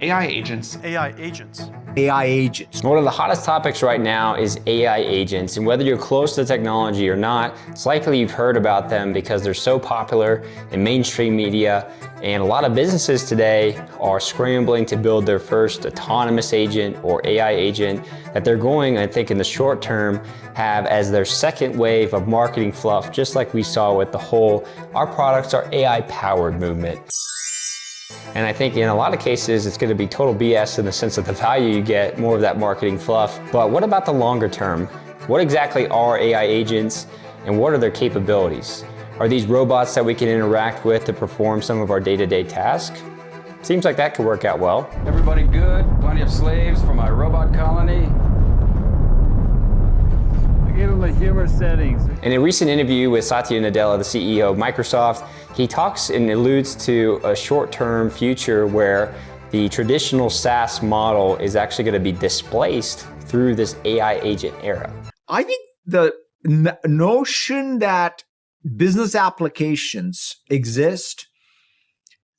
AI agents. AI agents. AI agents. One of the hottest topics right now is AI agents, and whether you're close to the technology or not, it's likely you've heard about them because they're so popular in mainstream media, and a lot of businesses today are scrambling to build their first autonomous agent or AI agent that they're going, I think in the short term, have as their second wave of marketing fluff, just like we saw with the whole "our products are AI powered" movement. And I think in a lot of cases, it's going to be total BS in the sense of the value you get, more of that marketing fluff. But what about the longer term? What exactly are AI agents and what are their capabilities? Are these robots that we can interact with to perform some of our day-to-day tasks? Seems like that could work out well. Everybody good? Plenty of slaves for my robot colony? Give them the humor settings. In a recent interview with Satya Nadella, the CEO of Microsoft, he talks and alludes to a short-term future where the traditional SaaS model is actually going to be displaced through this AI agent era. I think the notion that business applications exist,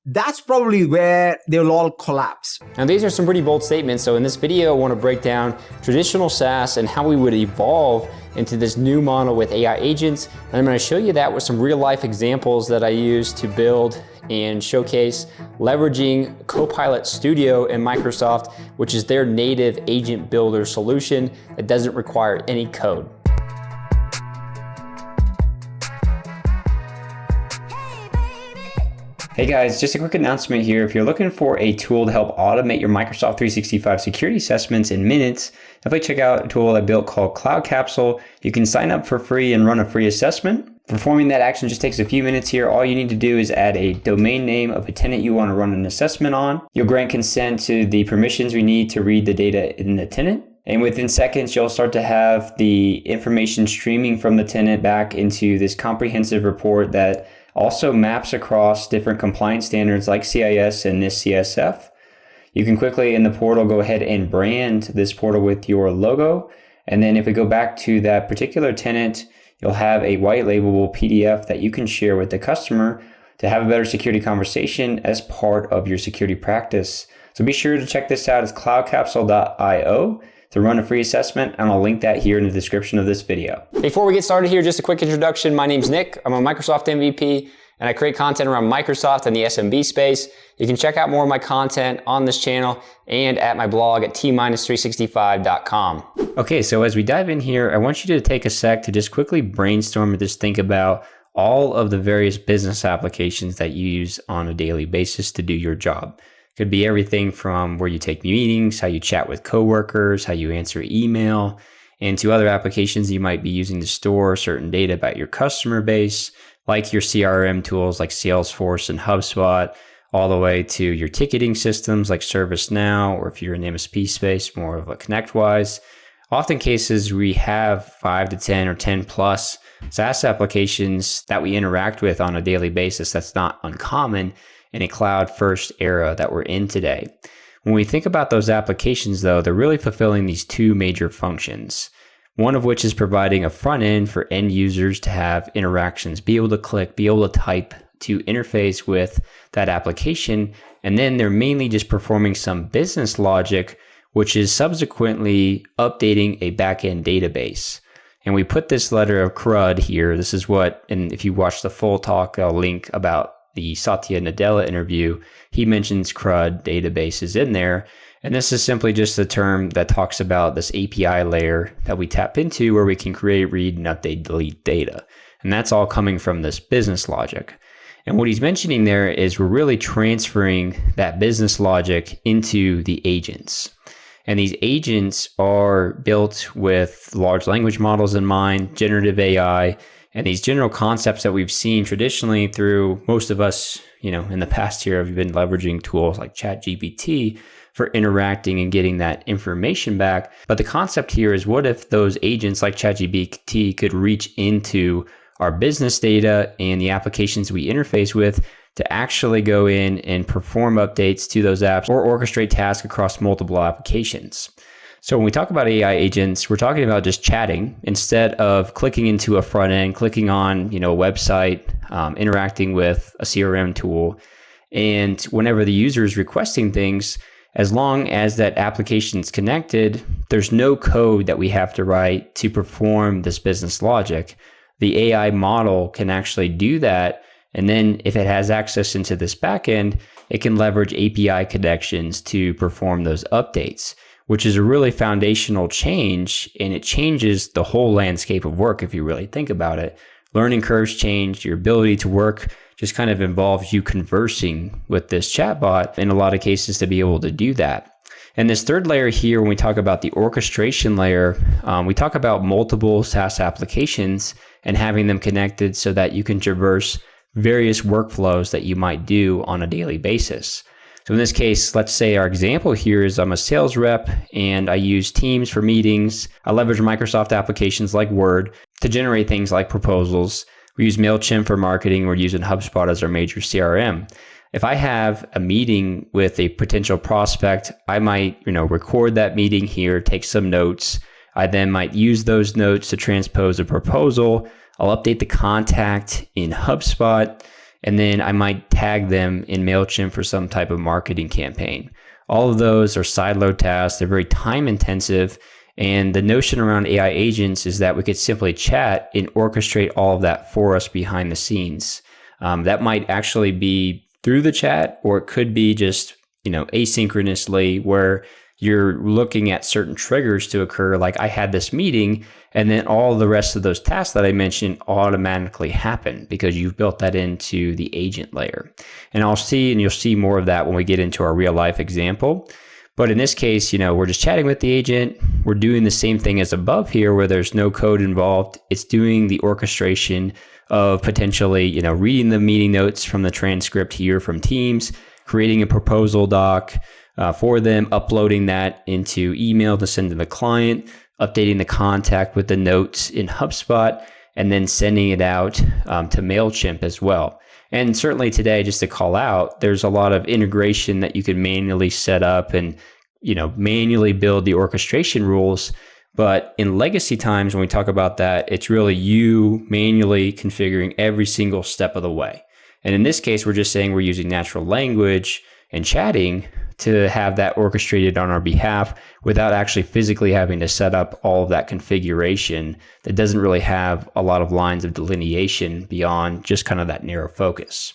that's probably where they'll all collapse. Now these are some pretty bold statements, so in this video I want to break down traditional SaaS and how we would evolve into this new model with AI agents, and I'm going to show you that with some real life examples that I use to build and showcase leveraging Copilot Studio in Microsoft, which is their native agent builder solution that doesn't require any code. Hey guys, just a quick announcement here. If you're looking for a tool to help automate your Microsoft 365 security assessments in minutes, definitely check out a tool I built called Cloud Capsule. You can sign up for free and run a free assessment. Performing that action just takes a few minutes here. All you need to do is add a domain name of a tenant you want to run an assessment on. You'll grant consent to the permissions we need to read the data in the tenant. And within seconds, you'll start to have the information streaming from the tenant back into this comprehensive report that also maps across different compliance standards like CIS and NIST CSF. You can quickly in the portal go ahead and brand this portal with your logo. And then if we go back to that particular tenant, you'll have a white labelable PDF that you can share with the customer to have a better security conversation as part of your security practice. So be sure to check this out. It's cloudcapsule.io to run a free assessment, and I'll link that here in the description of this video. Before we get started here, just a quick introduction. My name's Nick. I'm a Microsoft MVP, and I create content around Microsoft and the SMB space. You can check out more of my content on this channel and at my blog at t-365.com. Okay, so as we dive in here, I want you to take a sec to just quickly brainstorm and just think about all of the various business applications that you use on a daily basis to do your job. Could be everything from where you take meetings, how you chat with coworkers, how you answer email, and to other applications you might be using to store certain data about your customer base, like your CRM tools like Salesforce and HubSpot, all the way to your ticketing systems like ServiceNow, or if you're in MSP space, more of a ConnectWise. Often cases we have 5 to 10 or 10 plus SaaS applications that we interact with on a daily basis. That's not uncommon in a cloud-first era that we're in today. When we think about those applications, though, they're really fulfilling these two major functions, one of which is providing a front end for end users to have interactions, be able to click, be able to type, to interface with that application, and then they're mainly just performing some business logic, which is subsequently updating a back-end database. And we put this letter of CRUD here. This is what, and if you watch the full talk, I'll link about the Satya Nadella interview, he mentions CRUD databases in there. And this is simply just a term that talks about this API layer that we tap into where we can create, read, and update, delete data. And that's all coming from this business logic. And what he's mentioning there is we're really transferring that business logic into the agents. And these agents are built with large language models in mind, generative AI, and these general concepts that we've seen traditionally through most of us, in the past year have been leveraging tools like ChatGPT for interacting and getting that information back. But the concept here is, what if those agents like ChatGPT could reach into our business data and the applications we interface with to actually go in and perform updates to those apps or orchestrate tasks across multiple applications? So when we talk about AI agents, we're talking about just chatting instead of clicking into a front end, clicking on, a website, interacting with a CRM tool. And whenever the user is requesting things, as long as that application is connected, there's no code that we have to write to perform this business logic. The AI model can actually do that. And then if it has access into this backend, it can leverage API connections to perform those updates, which is a really foundational change. And it changes the whole landscape of work if you really think about it. Learning curves change, your ability to work just kind of involves you conversing with this chatbot in a lot of cases to be able to do that. And this third layer here, when we talk about the orchestration layer, we talk about multiple SaaS applications and having them connected so that you can traverse various workflows that you might do on a daily basis. So in this case, let's say our example here is I'm a sales rep and I use Teams for meetings. I leverage Microsoft applications like Word to generate things like proposals. We use MailChimp for marketing. We're using HubSpot as our major CRM. If I have a meeting with a potential prospect, I might, record that meeting here, take some notes. I then might use those notes to transpose a proposal. I'll update the contact in HubSpot, and then I might tag them in MailChimp for some type of marketing campaign. All of those are sideload tasks. They're very time intensive. And the notion around AI agents is that we could simply chat and orchestrate all of that for us behind the scenes. That might actually be through the chat, or it could be just, asynchronously, where you're looking at certain triggers to occur. Like I had this meeting, and then all the rest of those tasks that I mentioned automatically happen because you've built that into the agent layer. And you'll see more of that when we get into our real life example. But in this case, we're just chatting with the agent. We're doing the same thing as above here where there's no code involved. It's doing the orchestration of potentially, reading the meeting notes from the transcript here from Teams, creating a proposal doc for them, uploading that into email to send to the client, updating the contact with the notes in HubSpot, and then sending it out to MailChimp as well. And certainly today, just to call out, there's a lot of integration that you can manually set up and, manually build the orchestration rules. But in legacy times, when we talk about that, it's really you manually configuring every single step of the way. And in this case, we're just saying we're using natural language and chatting to have that orchestrated on our behalf without actually physically having to set up all of that configuration that doesn't really have a lot of lines of delineation beyond just kind of that narrow focus.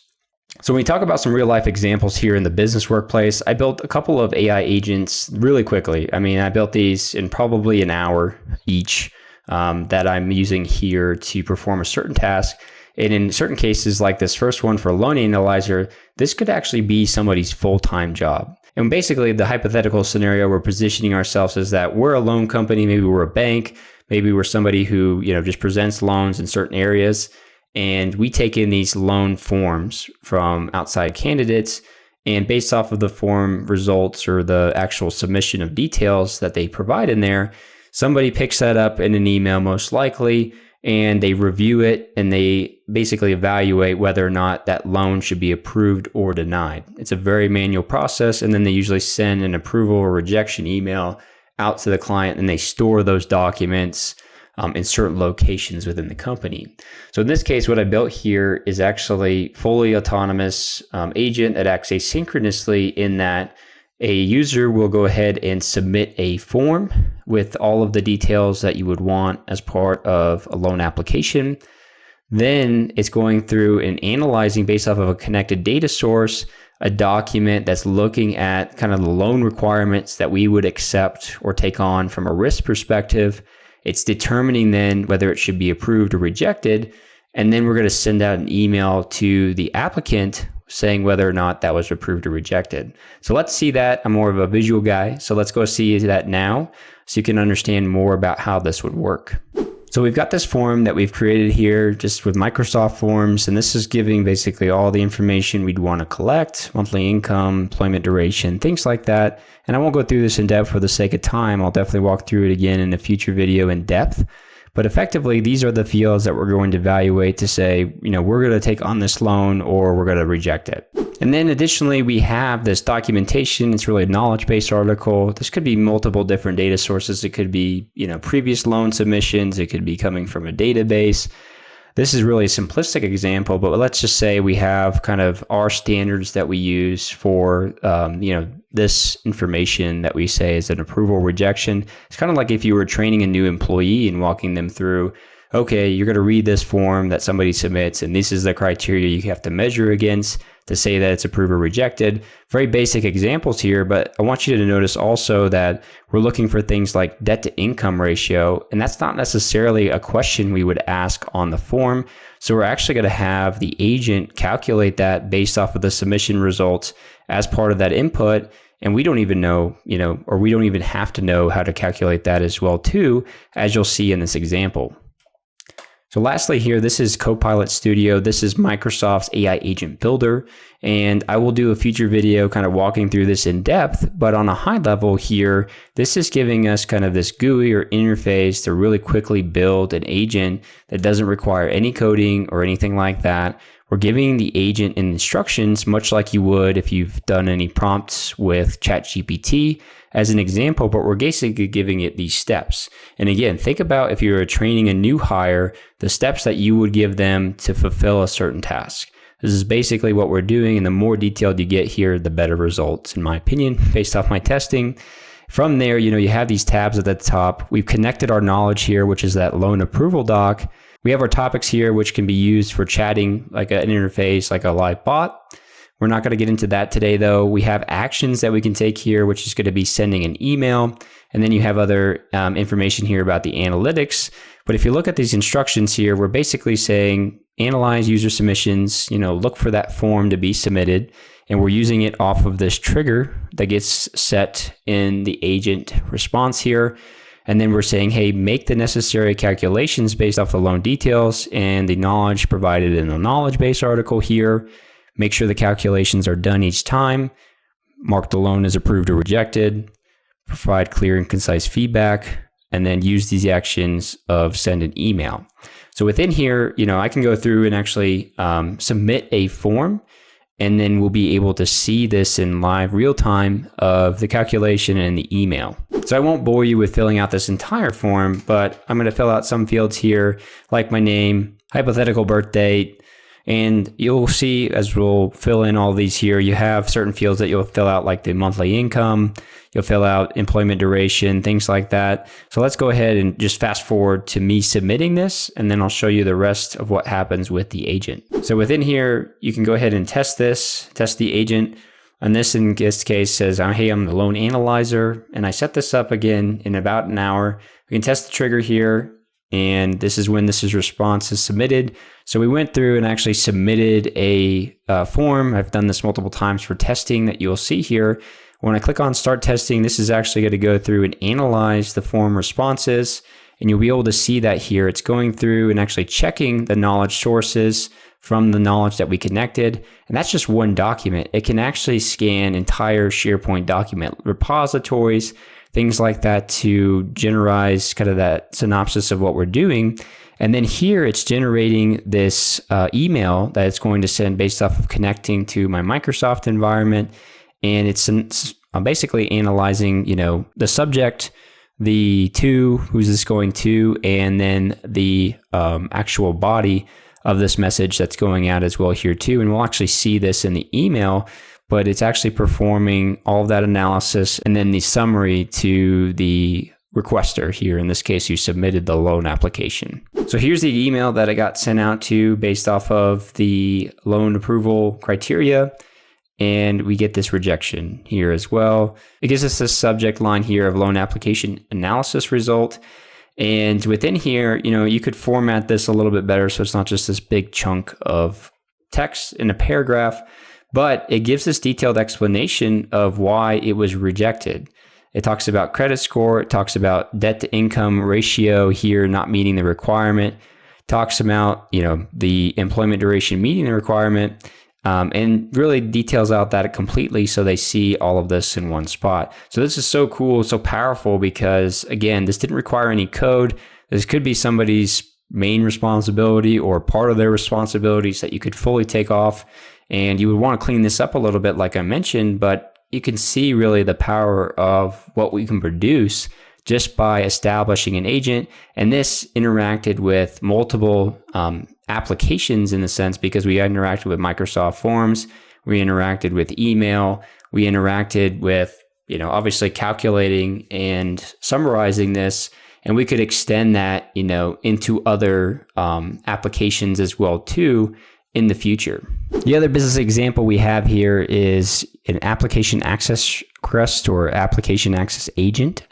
So when we talk about some real life examples here in the business workplace, I built a couple of AI agents really quickly. I built these in probably an hour each that I'm using here to perform a certain task. And in certain cases, like this first one for a loan analyzer, this could actually be somebody's full-time job. And basically, the hypothetical scenario we're positioning ourselves is that we're a loan company, maybe we're a bank, maybe we're somebody who just presents loans in certain areas, and we take in these loan forms from outside candidates, and based off of the form results or the actual submission of details that they provide in there, somebody picks that up in an email most likely, and they review it and they basically evaluate whether or not that loan should be approved or denied. It's a very manual process, and then they usually send an approval or rejection email out to the client, and they store those documents in certain locations within the company. So in this case, what I built here is actually fully autonomous agent that acts asynchronously in that a user will go ahead and submit a form with all of the details that you would want as part of a loan application. Then it's going through and analyzing based off of a connected data source, a document that's looking at kind of the loan requirements that we would accept or take on from a risk perspective. It's determining then whether it should be approved or rejected. And then we're going to send out an email to the applicant saying whether or not that was approved or rejected. So let's see that. I'm more of a visual guy. So let's go see that now so you can understand more about how this would work. So we've got this form that we've created here just with Microsoft Forms, and this is giving basically all the information we'd want to collect, monthly income, employment duration, things like that. And I won't go through this in depth for the sake of time. I'll definitely walk through it again in a future video in depth. But effectively, these are the fields that we're going to evaluate to say, we're going to take on this loan or we're going to reject it. And then additionally, we have this documentation. It's really a knowledge-based article. This could be multiple different data sources. It could be, previous loan submissions. It could be coming from a database. This is really a simplistic example, but let's just say we have kind of our standards that we use for, this information that we say is an approval rejection. It's kind of like if you were training a new employee and walking them through, okay, you're going to read this form that somebody submits, and this is the criteria you have to measure against to say that it's approved or rejected. Very basic examples here, but I want you to notice also that we're looking for things like debt to income ratio, and that's not necessarily a question we would ask on the form. So we're actually going to have the agent calculate that based off of the submission results as part of that input. And we don't even know, or we don't even have to know how to calculate that as well too, as you'll see in this example. So lastly here, this is Copilot Studio. This is Microsoft's AI agent builder. And I will do a future video kind of walking through this in depth, but on a high level here, this is giving us kind of this GUI or interface to really quickly build an agent that doesn't require any coding or anything like that. We're giving the agent instructions, much like you would if you've done any prompts with ChatGPT as an example, but we're basically giving it these steps. And again, think about if you're training a new hire, the steps that you would give them to fulfill a certain task. This is basically what we're doing, and the more detailed you get here, the better results, in my opinion, based off my testing. From there, you have these tabs at the top. We've connected our knowledge here, which is that loan approval doc. We have our topics here, which can be used for chatting, like an interface, like a live bot. We're not going to get into that today, though. We have actions that we can take here, which is going to be sending an email. And then you have other information here about the analytics. But if you look at these instructions here, we're basically saying analyze user submissions, look for that form to be submitted. And we're using it off of this trigger that gets set in the agent response here. And then we're saying, hey, make the necessary calculations based off the loan details and the knowledge provided in the knowledge base article here. Make sure the calculations are done each time. Mark the loan as approved or rejected. Provide clear and concise feedback. And then use these actions of send an email. So within here, I can go through and actually submit a form. And then we'll be able to see this in live real time of the calculation and the email. So I won't bore you with filling out this entire form, but I'm going to fill out some fields here, like my name, hypothetical birth date, and you'll see as we'll fill in all these here, you have certain fields that you'll fill out like the monthly income, you'll fill out employment duration, things like that. So let's go ahead and just fast forward to me submitting this, and then I'll show you the rest of what happens with the agent. So within here, you can go ahead and test the agent. And this in this case says, hey, I'm the loan analyzer, and I set this up again in about an hour. We can test the trigger here, and this is when this response is submitted. So we went through and actually submitted a form. I've done this multiple times for testing that you'll see here. When I click on start testing, this is actually going to go through and analyze the form responses, and you'll be able to see that here. It's going through and actually checking the knowledge sources from the knowledge that we connected. And that's just one document. It can actually scan entire SharePoint document repositories, things like that, to generate kind of that synopsis of what we're doing. And then here it's generating this email that it's going to send based off of connecting to my Microsoft environment. And it's basically analyzing, the subject, the to, who's this going to, and then the actual body of this message that's going out as well here too. And we'll actually see this in the email, but it's actually performing all of that analysis and then the summary to the requester here, in this case, who submitted the loan application. So here's the email that I got sent out to based off of the loan approval criteria. And we get this rejection here as well. It gives us this subject line here of loan application analysis result. And within here, you could format this a little bit better so it's not just this big chunk of text in a paragraph, but it gives this detailed explanation of why it was rejected. It talks about credit score. It talks about debt to income ratio here not meeting the requirement. Talks about, the employment duration meeting the requirement. And really details out that completely so they see all of this in one spot. So this is so cool, so powerful, because again, this didn't require any code. This could be somebody's main responsibility or part of their responsibilities that you could fully take off. And you would want to clean this up a little bit, like I mentioned, but you can see really the power of what we can produce just by establishing an agent. And this interacted with multiple applications in the sense because we interacted with Microsoft Forms, we interacted with email, we interacted with, obviously calculating and summarizing this, and we could extend that, into other applications as well too in the future. The other business example we have here is an application access request or application access agent.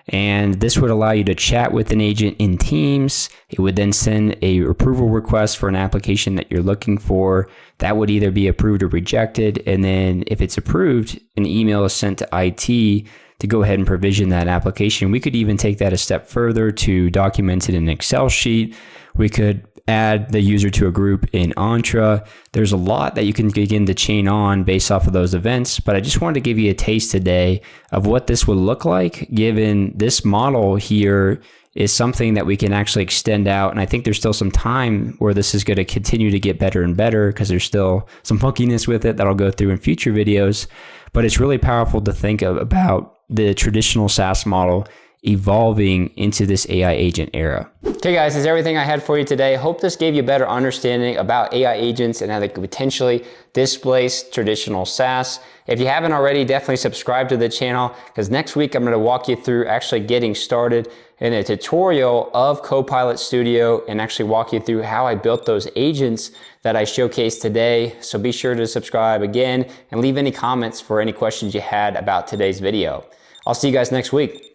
And this would allow you to chat with an agent in Teams. It would then send a approval request for an application that you're looking for. That would either be approved or rejected. And then if it's approved, an email is sent to IT to go ahead and provision that application. We could even take that a step further to document it in an Excel sheet. We could add the user to a group in Entra. There's a lot that you can begin to chain on based off of those events, but I just wanted to give you a taste today of what this would look like, given this model here is something that we can actually extend out. And I think there's still some time where this is going to continue to get better and better because there's still some funkiness with it that I'll go through in future videos. But it's really powerful to think about the traditional SaaS model evolving into this AI agent era. Okay guys, that's everything I had for you today. Hope this gave you a better understanding about AI agents and how they could potentially displace traditional SaaS. If you haven't already, definitely subscribe to the channel because next week I'm going to walk you through actually getting started in a tutorial of Copilot Studio and actually walk you through how I built those agents that I showcased today. So be sure to subscribe again and leave any comments for any questions you had about today's video. I'll see you guys next week.